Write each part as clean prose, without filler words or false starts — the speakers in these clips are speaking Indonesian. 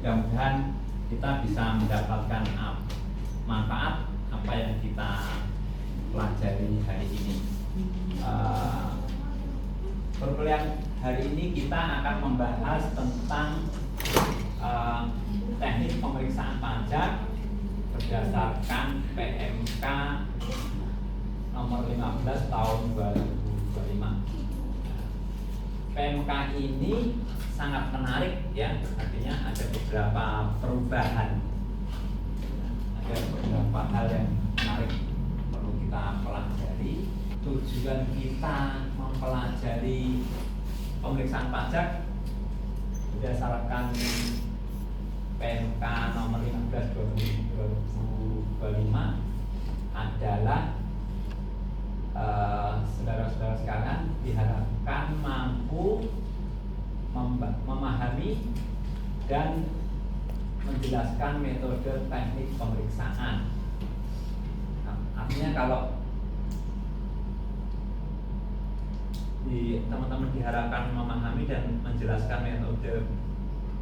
mudah-mudahan kita bisa mendapatkan manfaat apa yang kita pelajari hari ini. Perkuliahan hari ini kita akan membahas tentang teknik pemeriksaan pajak berdasarkan PMK nomor 15 tahun 2025. PMK ini sangat menarik ya, artinya ada beberapa perubahan, ada beberapa hal yang menarik perlu kita pelajari. Tujuan kita mempelajari pemeriksaan pajak berdasarkan PMK nomor 15 2025 adalah saudara-saudara sekalian diharapkan mampu memahami dan menjelaskan metode teknik pemeriksaan. Artinya kalau teman-teman diharapkan memahami dan menjelaskan metode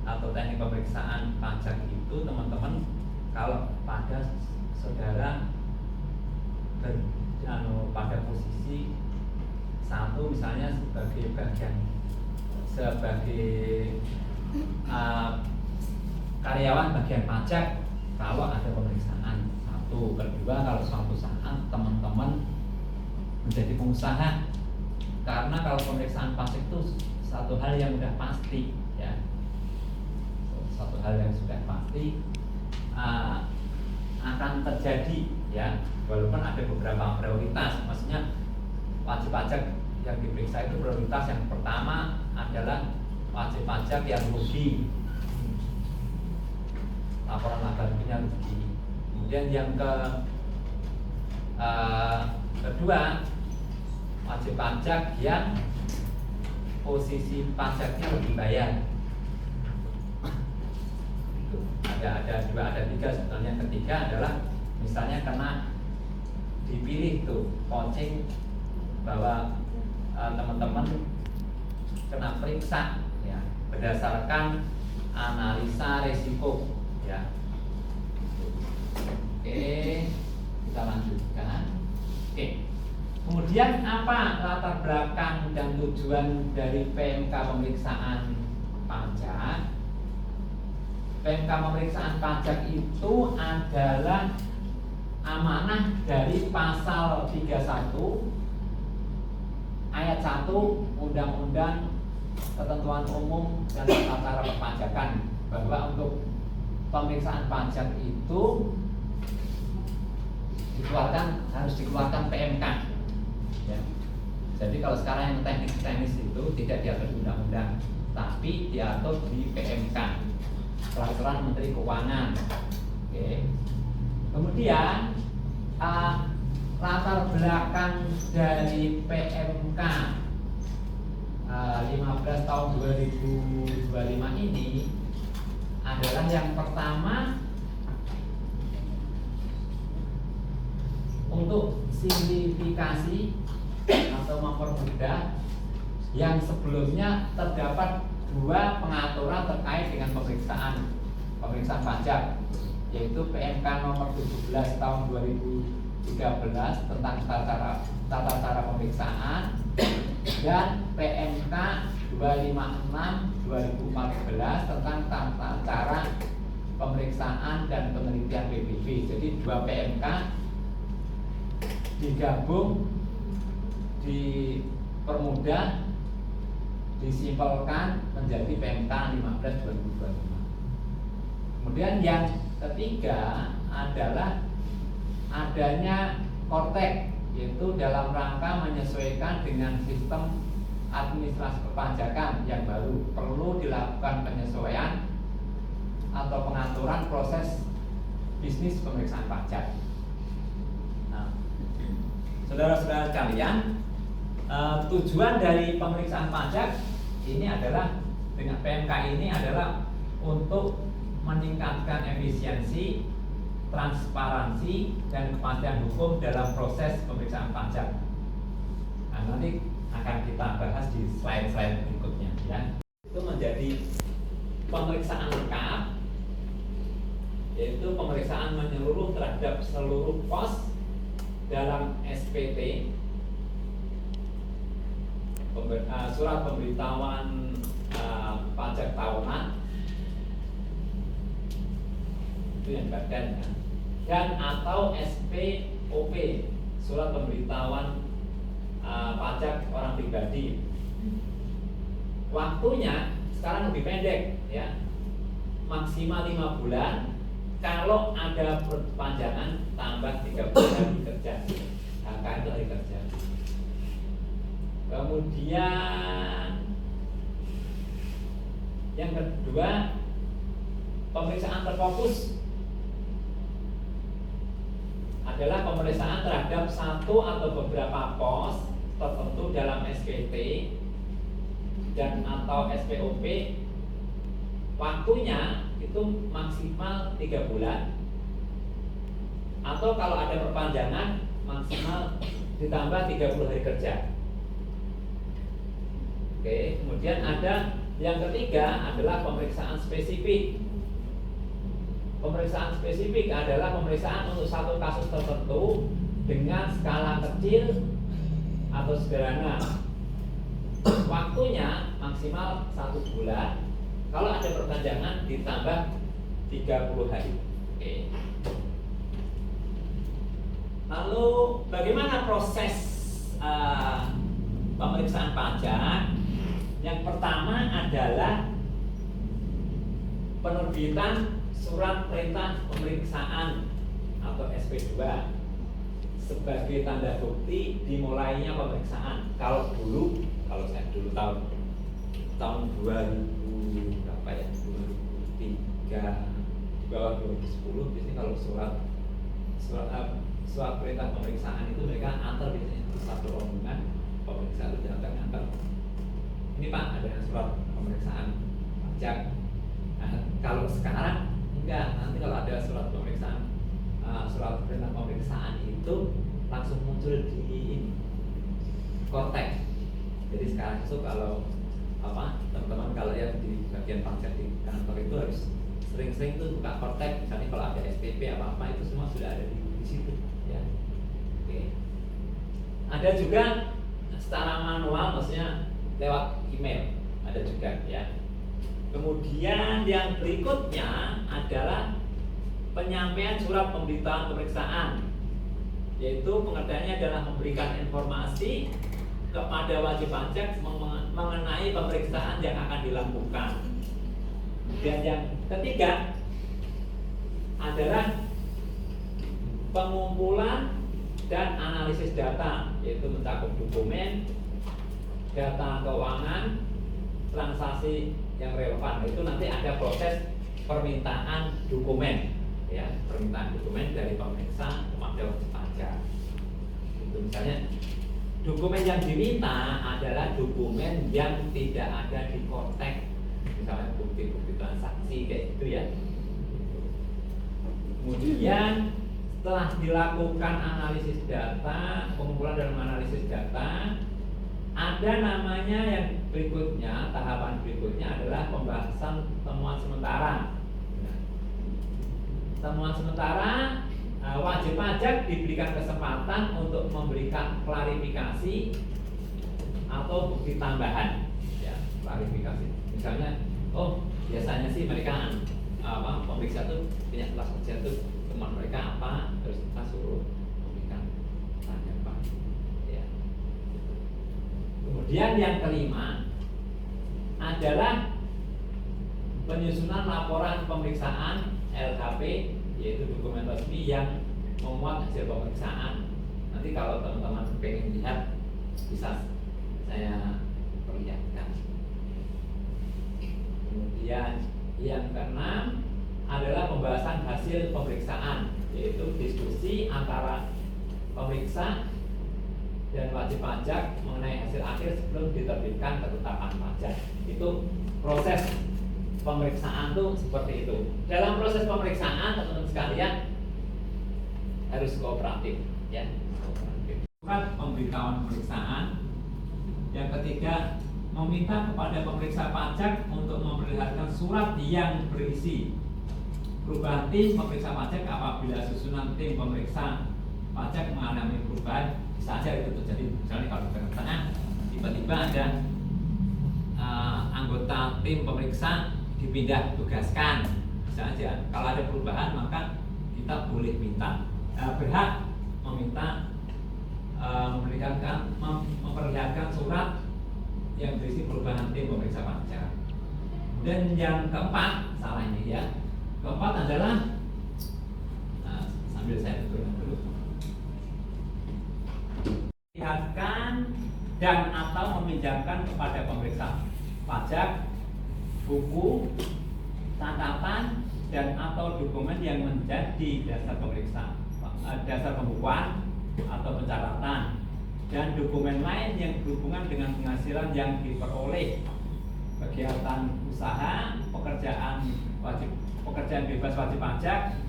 atau teknik pemeriksaan pajak itu, teman-teman kalau pada saudara pada posisi satu misalnya sebagai karyawan bagian pajak, kalau ada pemeriksaan satu. Kedua, kalau suatu saat teman-teman menjadi pengusaha, karena kalau pemeriksaan pajak itu satu hal yang sudah pasti ya, satu hal yang sudah pasti akan terjadi ya, walaupun ada beberapa prioritas. Maksudnya wajib pajak yang diperiksa itu prioritas yang pertama adalah wajib pajak yang rugi, laporan laba ruginya rugi. Kemudian yang kedua, wajib pajak yang posisi pajaknya lebih bayar. Ada tiga sebetulnya. Yang ketiga adalah misalnya kena dipilih tuh coaching bahwa teman-teman kena periksa ya berdasarkan analisa risiko ya. Oke, kita lanjutkan. Oke. Kemudian apa latar belakang dan tujuan dari PMK pemeriksaan pajak? PMK pemeriksaan pajak itu adalah amanah dari pasal 31 ayat 1 Undang-Undang Ketentuan Umum dan Tata Cara Perpajakan, bahwa untuk pemeriksaan pajak itu harus dikeluarkan PMK ya. Jadi kalau sekarang yang teknis-teknis itu tidak diatur di undang-undang, tapi diatur di PMK, Peraturan Menteri Keuangan. Oke. Kemudian latar belakang dari PMK 15 tahun 2025 ini adalah yang pertama, untuk simplifikasi atau mempermudah yang sebelumnya terdapat dua pengaturan terkait dengan pemeriksaan pajak, yaitu PMK nomor 17 tahun 2013 tentang tata cara pemeriksaan dan PMK 256 2014 tentang tata cara pemeriksaan dan penelitian PBB. Jadi dua PMK digabung, dipermudah, disimpelkan menjadi PMK 15 2025. Kemudian yang ketiga adalah adanya Kortek, yaitu dalam rangka menyesuaikan dengan sistem administrasi perpajakan yang baru, perlu dilakukan penyesuaian atau pengaturan proses bisnis pemeriksaan pajak. Nah, saudara-saudara sekalian, tujuan dari pemeriksaan pajak ini adalah dengan PMK ini adalah untuk meningkatkan efisiensi, transparansi, dan kepastian hukum dalam proses pemeriksaan pajak. Nah, nanti akan kita bahas di slide-slide berikutnya ya. Itu menjadi pemeriksaan lengkap yaitu pemeriksaan menyeluruh terhadap seluruh pos dalam SPT, surat pemberitahuan pajak tahunan, itu yang badan kan, dan atau SPOP, surat pemberitahuan pajak orang pribadi. Waktunya sekarang lebih pendek ya, maksimal 5 bulan. Kalau ada perpanjangan tambah 3 bulan kerja, HK itu hari kerja. Kemudian yang kedua, pemeriksaan terfokus adalah pemeriksaan terhadap satu atau beberapa pos tertentu dalam SPT dan atau SPOP. Waktunya itu maksimal 3 bulan, atau kalau ada perpanjangan maksimal ditambah 30 hari kerja. Oke, kemudian ada yang ketiga adalah pemeriksaan spesifik. Pemeriksaan spesifik adalah pemeriksaan untuk satu kasus tertentu dengan skala kecil atau sederhana. Waktunya maksimal 1 bulan. Kalau ada perpanjangan ditambah 30 hari. Oke. Lalu bagaimana proses pemeriksaan pajak? Yang pertama adalah penerbitan surat perintah pemeriksaan atau SP2 sebagai tanda bukti dimulainya pemeriksaan. Kalau saya dulu tahun 2000 berapa ya, 2003 di bawah 2010 biasanya kalau surat perintah pemeriksaan itu mereka antar biasanya satu rombongan pemeriksaan itu antar. Ini Pak, ada surat pemeriksaan pajak. Nah, kalau sekarang enggak, nanti kalau ada surat pemeriksaan, surat perintah pemeriksaan itu langsung muncul di Kortek. Jadi sekarang itu kalau teman-teman kalau yang di bagian pajak di kantor itu harus sering-sering tuh buka Kortek. Misalnya kalau ada SPP apa itu semua sudah ada di situ ya. Oke. Ada juga secara manual, maksudnya lewat email, ada juga ya. Kemudian yang berikutnya adalah penyampaian surat pemberitahuan pemeriksaan, yaitu pengertiannya adalah memberikan informasi kepada wajib pajak mengenai pemeriksaan yang akan dilakukan. Dan yang ketiga adalah pengumpulan dan analisis data, yaitu mencakup dokumen, data keuangan, transaksi yang relevan. Itu nanti ada proses permintaan dokumen, ya, permintaan dokumen dari pemeriksa kepada wajib pajak. Itu misalnya dokumen yang diminta adalah dokumen yang tidak ada di Kortek, misalnya bukti-bukti transaksi kayak gitu ya. Kemudian setelah dilakukan analisis data, pengumpulan dan analisis data, ada namanya yang berikutnya, tahapan berikutnya adalah pembahasan temuan sementara. Temuan sementara, wajib pajak diberikan kesempatan untuk memberikan klarifikasi atau bukti tambahan, ya, klarifikasi. Misalnya, biasanya sih mereka pemeriksa tuh punya kelas kerja tuh teman mereka apa, terus kita suruh memberikan tanggapan, ya. Kemudian yang kelima adalah penyusunan laporan pemeriksaan LHP, yaitu dokumen resmi yang memuat hasil pemeriksaan. Nanti kalau teman-teman pengen lihat bisa saya perlihatkan. Kemudian yang keenam adalah pembahasan hasil pemeriksaan, yaitu diskusi antara pemeriksa dan wajib pajak mengenai hasil akhir sebelum diterbitkan ketetapan pajak. Itu proses pemeriksaan tuh seperti itu. Dalam proses pemeriksaan teman-teman sekalian harus kooperatif, ya. Surat pemberitahuan pemeriksaan. Yang ketiga, meminta kepada pemeriksa pajak untuk memperlihatkan surat yang berisi perubahan tim pemeriksa pajak apabila susunan tim pemeriksa pajak mengalami perubahan, bisa saja itu terjadi. Misalnya kalau di tengah tiba-tiba ada anggota tim pemeriksa dipindah tugaskan, bisa aja. Kalau ada perubahan maka kita boleh minta, berhak meminta memperlihatkan surat yang berisi perubahan tim pemeriksa pajak. Dan yang keempat, salah ini ya. Keempat adalah sambil saya turun dulu. Lihatkan dan atau meminjamkan kepada pemeriksa pajak buku, catatan dan atau dokumen yang menjadi dasar pemeriksa, dasar pembukuan atau pencatatan, dan dokumen lain yang berhubungan dengan penghasilan yang diperoleh, kegiatan usaha, pekerjaan bebas wajib pajak,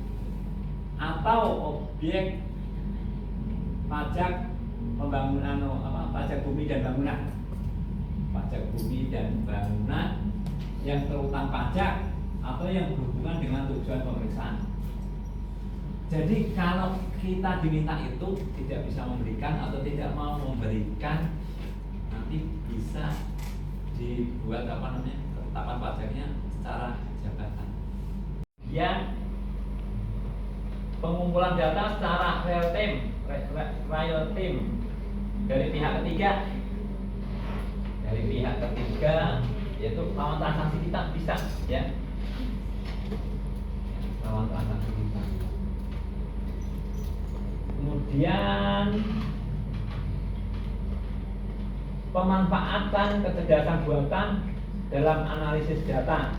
atau objek pajak pembangunan, pajak bumi dan bangunan, yang terutang pajak atau yang berhubungan dengan tujuan pemeriksaan. Jadi kalau kita diminta itu tidak bisa memberikan atau tidak mau memberikan, nanti bisa dibuat ketetapan pajaknya secara jabatan. Yang pengumpulan data secara real time dari pihak ketiga, yaitu lawan transaksi kita bisa ya, lawan transaksi kita. Kemudian pemanfaatan kecerdasan buatan dalam analisis data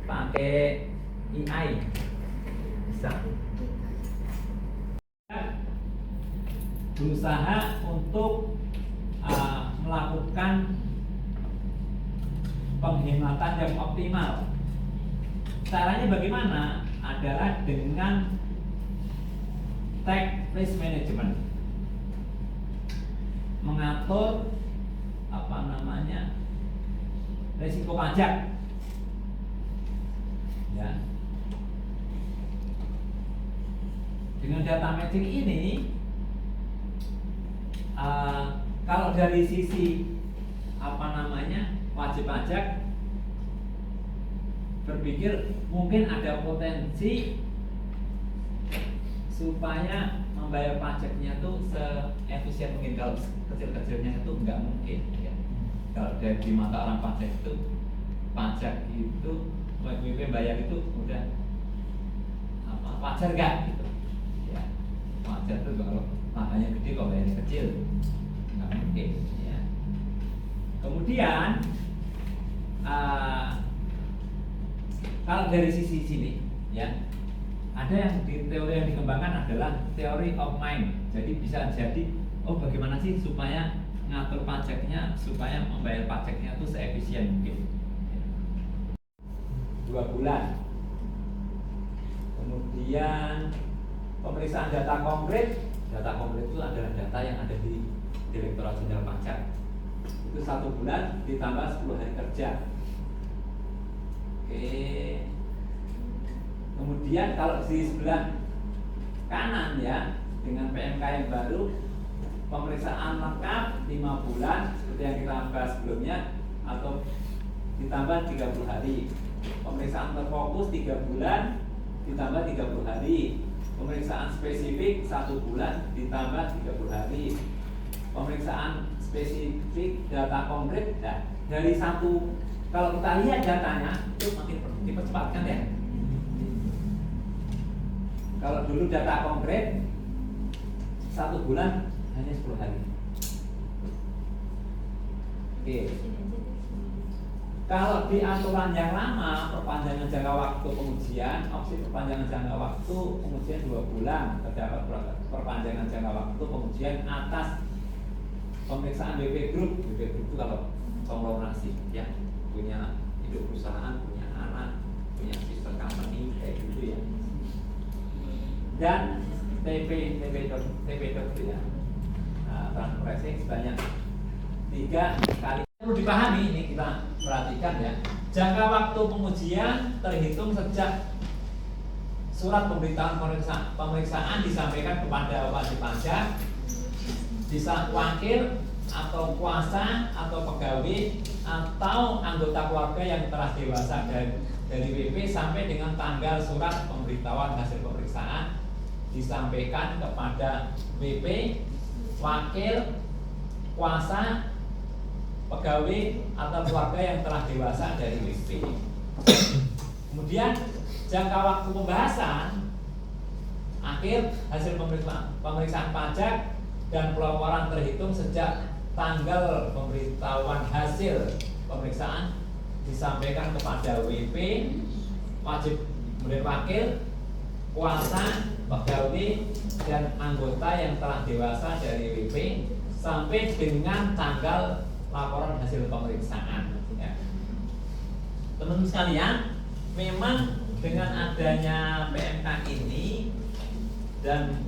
pakai AI bisa. Berusaha untuk melakukan penghematan yang optimal. Caranya bagaimana? Adalah dengan tax risk management, mengatur risiko pajak ya. Dengan data matching ini kalau dari sisi wajib pajak berpikir mungkin ada potensi supaya membayar pajaknya itu se-efisien mungkin. Kalau kecil-kecilnya itu nggak mungkin ya. Kalau dari mata orang pajak itu, pajak itu WP bayar itu udah wajar nggak gitu ya. Wajar itu kalau makanya gede kok bayarnya kecil, nggak mungkin ya. Kemudian kalau dari sisi sini ya, ada yang teori yang dikembangkan adalah teori of mind. Jadi bisa jadi, bagaimana sih supaya ngatur pajaknya, supaya membayar pajaknya itu seefisien mungkin. 2 bulan. Kemudian pemeriksaan data konkret. Data konkret itu adalah data yang ada di Direktorat Jenderal Pajak. Itu 1 bulan ditambah 10 hari kerja. Oke. Kemudian kalau di sebelah kanan ya, dengan PMK yang baru, pemeriksaan lengkap 5 bulan seperti yang kita bahas sebelumnya, atau ditambah 30 hari. Pemeriksaan terfokus 3 bulan ditambah 30 hari. Pemeriksaan spesifik 1 bulan ditambah 30 hari. Pemeriksaan spesifik data konkret, dari satu, kalau kita lihat datanya itu makin dipercepatkan ya. Kalau dulu data konkret 1 bulan hanya 10 hari. Oke. Kalau di aturan yang lama, perpanjangan jangka waktu pengujian, opsi perpanjangan jangka waktu pengujian 2 bulan, terdapat perpanjangan jangka waktu pengujian atas pemeriksaan BP Group. BP Group itu kalau konglomerasi ya, punya induk perusahaan, punya anak, punya sister company kayak gitu ya. Dan TP itu ya, transfer sebanyak 3 kali. Perlu dipahami, ini kita perhatikan ya, jangka waktu pengujian terhitung sejak surat pemberitahuan pemeriksaan disampaikan kepada wajib pajak, bisa wakil atau kuasa atau pegawai atau anggota keluarga yang telah dewasa dari WP sampai dengan tanggal surat pemberitahuan hasil pemeriksaan disampaikan kepada WP, wakil, kuasa, pegawai atau keluarga yang telah dewasa dari WP. Kemudian jangka waktu pembahasan akhir hasil pemeriksaan pajak dan pelaporan terhitung sejak tanggal pemberitahuan hasil pemeriksaan disampaikan kepada WP, wajib kemudian wakil, kuasa, pegawai dan anggota yang telah dewasa dari WP sampai dengan tanggal laporan hasil pemeriksaan. Ya. Teman-teman sekalian, memang dengan adanya PMK ini dan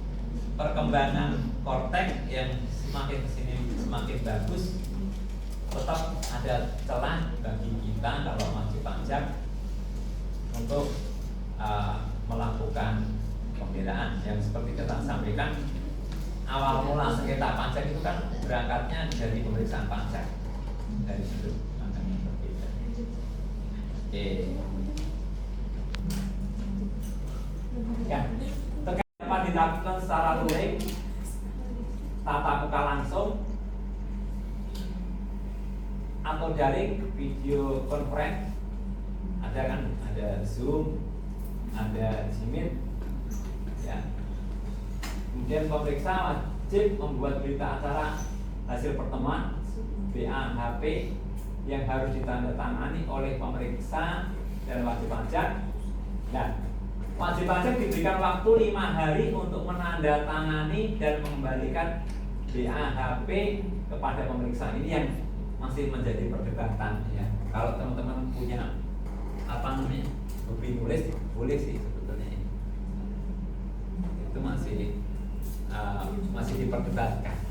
perkembangan Kortek yang semakin kesini semakin bagus, tetap ada celah bagi kita kalau wajib pajak untuk melakukan pembelaan yang seperti kita sampaikan awal mula sengketa pajak itu kan berangkatnya dari pemeriksaan pajak dari sudut pandang yang berbeda. Ya, terkait dapat dilakukan secara luring, tatap muka langsung atau daring, video conference, ada kan, ada Zoom, ada Jimit, ya. Kemudian pemeriksa wajib membuat berita acara hasil pertemuan BAHP yang harus ditandatangani oleh pemeriksa dan wajib pajak. Nah, wajib pajak diberikan waktu 5 hari untuk menandatangani dan mengembalikan BAHP kepada pemeriksa. Ini yang masih menjadi perdebatan, ya. Kalau teman-teman punya hobi nulis, boleh sih sebetulnya. Itu masih diperdebatkan.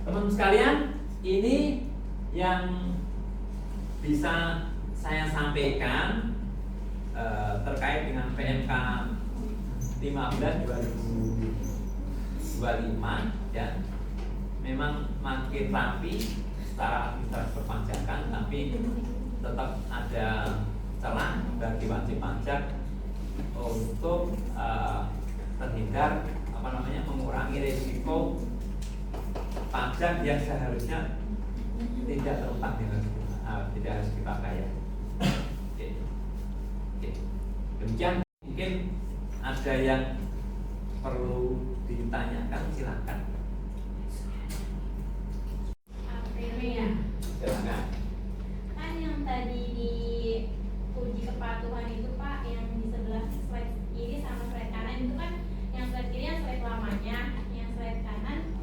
Teman-teman sekalian, ini yang bisa saya sampaikan terkait dengan PMK 15/2025, ya. Memang makin rapi secara administrasi perpajakan, tapi tetap ada celah bagi wajib pajak untuk terhindar mengurangi risiko pajak yang seharusnya tidak terutang dengan tidak harus kita bayar. Demikian, mungkin ada yang perlu ditanyakan, silakan. Ya. Silakan. Kan yang tadi di uji kepatuhan itu Pak, yang di sebelah slide kiri sama slide kanan itu kan, yang slide kiri yang slide lamanya, yang slide kanan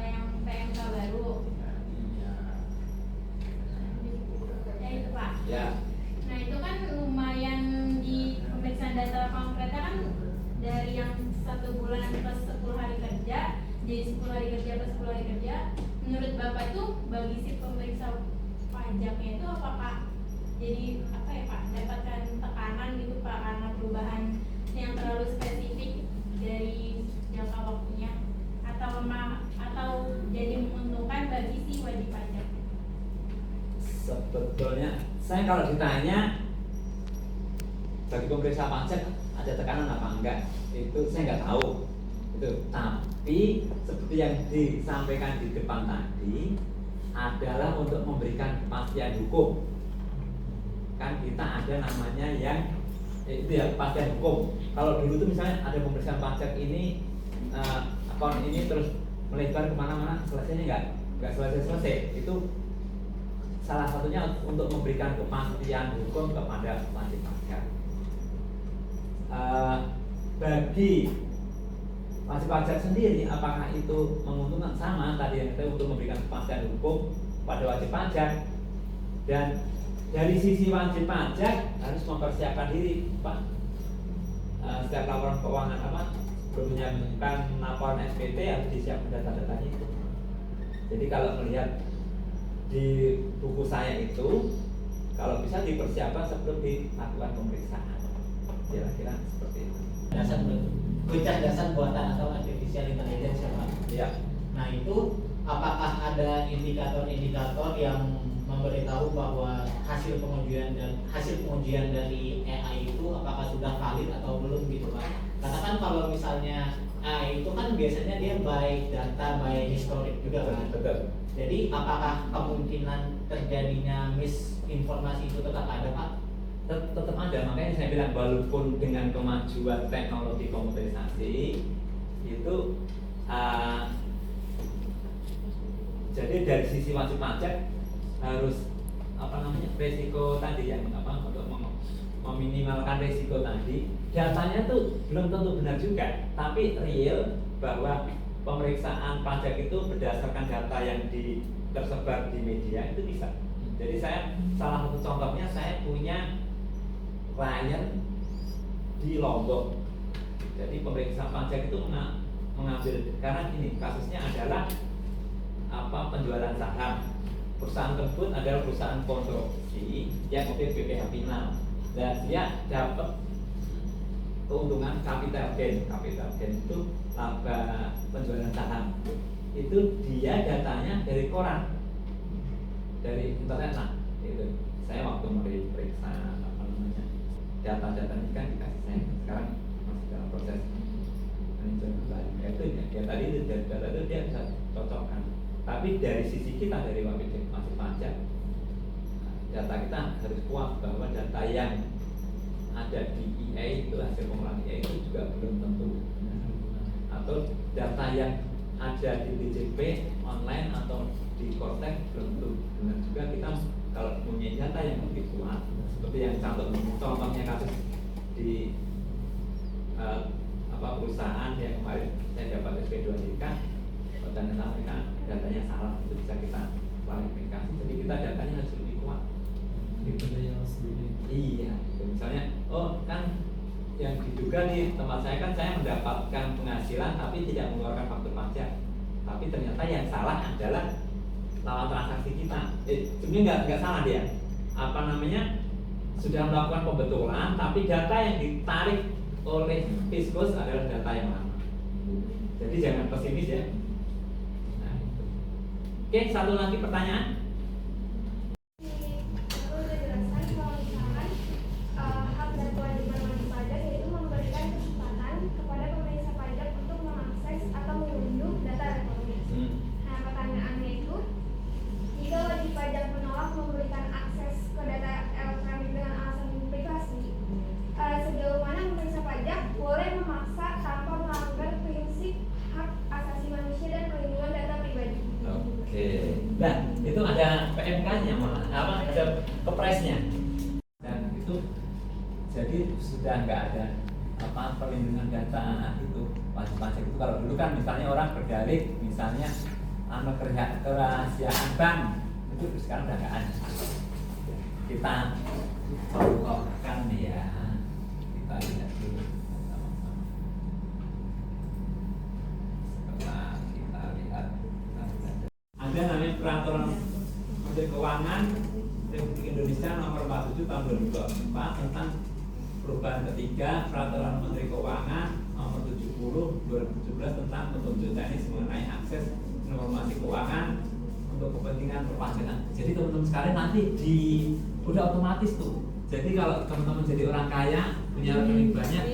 yang PMK baru. Ya itu Pak. Ya. Nah itu kan lumayan di pemeriksaan data konkretnya kan dari yang 1 bulan plus 10 hari kerja, jadi 10 hari kerja plus 10 hari kerja. Menurut Bapak itu bagi si pemeriksa pajaknya itu apakah jadi apa ya Pak, dapatkan tekanan gitu Pak karena perubahan yang terlalu spesifik dari jangka waktunya, atau jadi menguntungkan bagi si wajib pajak? Sebetulnya saya kalau ditanya bagi pemeriksa pajak ada tekanan apa enggak, itu saya nggak tahu itu. Tapi seperti yang disampaikan di depan tadi adalah untuk memberikan kepastian hukum. Kan kita ada namanya yang itu ya, kepastian hukum. Kalau dulu itu misalnya ada pemeriksaan pajak ini akun ini terus melebar kemana-mana, selesainya nggak selesai. Itu salah satunya untuk memberikan kepastian hukum kepada wajib pajak. Bagi wajib pajak sendiri, apakah itu menguntungkan? Sama tadi yang kita untuk memberikan kepastian hukum pada wajib pajak. Dan dari sisi wajib pajak harus mempersiapkan diri, Pak. Setiap laporan keuangan sebelum menyampaikan laporan SPT harus disiapkan data-datanya itu. Jadi kalau melihat di buku saya itu, kalau bisa dipersiapkan sebelum dilakukan pemeriksaan. Kira-kira seperti itu. Dasar kecerdasan buatan atau artificial intelligence ya Pak. Ya. Nah itu apakah ada indikator-indikator yang memberitahu bahwa hasil pengujian dari AI itu apakah sudah valid atau belum gitu Pak? Karena kan kalau misalnya AI itu kan biasanya dia by data, by historic juga kan. Betul. Jadi apakah kemungkinan terjadinya misinformasi itu tetap ada Pak? Tetap ada, makanya saya bilang walaupun dengan kemajuan teknologi komputerisasi itu jadi dari sisi wajib pajak harus resiko tadi yang untuk meminimalkan resiko tadi, datanya tuh belum tentu benar juga, tapi real bahwa pemeriksaan pajak itu berdasarkan data yang tersebar di media itu bisa. Jadi saya salah satu contohnya, saya punya klien di Lombok. Jadi pemeriksa pajak itu mengambil, karena ini kasusnya adalah penjualan saham. Perusahaan tersebut adalah perusahaan konstruksi yang mungkin BPH final, dan dia dapat keuntungan capital gain. Capital gain itu laba penjualan saham. Itu dia datanya dari koran, dari internet lah. Itu saya waktu meriksa data-data ini kan dikasih saya, sekarang masih dalam proses peninjauan kembali. Itu ya tadi itu data itu dia bisa cocokkan. Tapi dari sisi kita, dari wajib pajak, data kita harus kuat bahwa data yang ada di EA itu, hasil pengolahan EA itu juga belum tentu benar. Atau data yang ada di DJP online atau di Kortek belum tentu benar juga. Kita kalau punya data yang lebih kuat, seperti yang contohnya kasus di perusahaan yang kemarin saya dapat SP2JK, dan mereka datanya salah, itu bisa kita klarifikasi. Jadi kita datanya harus lebih kuat. Iya, misalnya, kan yang diduga di tempat saya kan saya mendapatkan penghasilan tapi tidak mengeluarkan faktur pajak. Tapi ternyata yang salah adalah lawan transaksi kita. Sebenarnya nggak salah dia. Sudah melakukan pembetulan, tapi data yang ditarik oleh Fiskus adalah data yang lama. Jadi jangan pesimis ya. Nah, itu. Oke, satu lagi pertanyaan. Nah, itu ada PMK-nya malah, ada kepresnya, dan itu jadi sudah nggak ada perlindungan data itu wajib pajak itu. Kalau dulu kan misalnya orang berdalih, misalnya kerahasiaan bank, itu sekarang udah nggak ada. Kita contohkan ya, kita lihat dulu. Ada namanya Peraturan Menteri Keuangan Republik Indonesia Nomor 47 Tahun 2004 tentang perubahan ketiga Peraturan Menteri Keuangan Nomor 70 2017 tentang petunjuk teknis mengenai akses informasi keuangan untuk kepentingan perpajakan. Jadi teman-teman sekalian nanti udah otomatis tuh. Jadi kalau teman-teman jadi orang kaya punya rekening banyak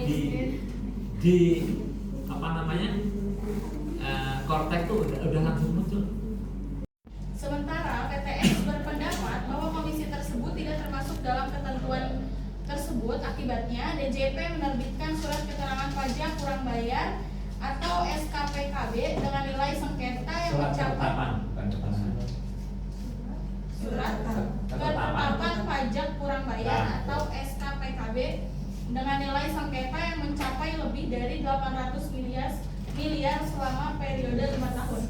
di Kortek tuh udah langsung muncul. Sementara PTS berpendapat bahwa komisi tersebut tidak termasuk dalam ketentuan tersebut. Akibatnya DJP menerbitkan surat keterangan pajak kurang bayar atau SKPKB dengan nilai sengketa yang mencapai surat ketetapan pajak kurang bayar atau SKPKB dengan nilai sengketa yang mencapai lebih dari 800 miliar selama periode 5 tahun.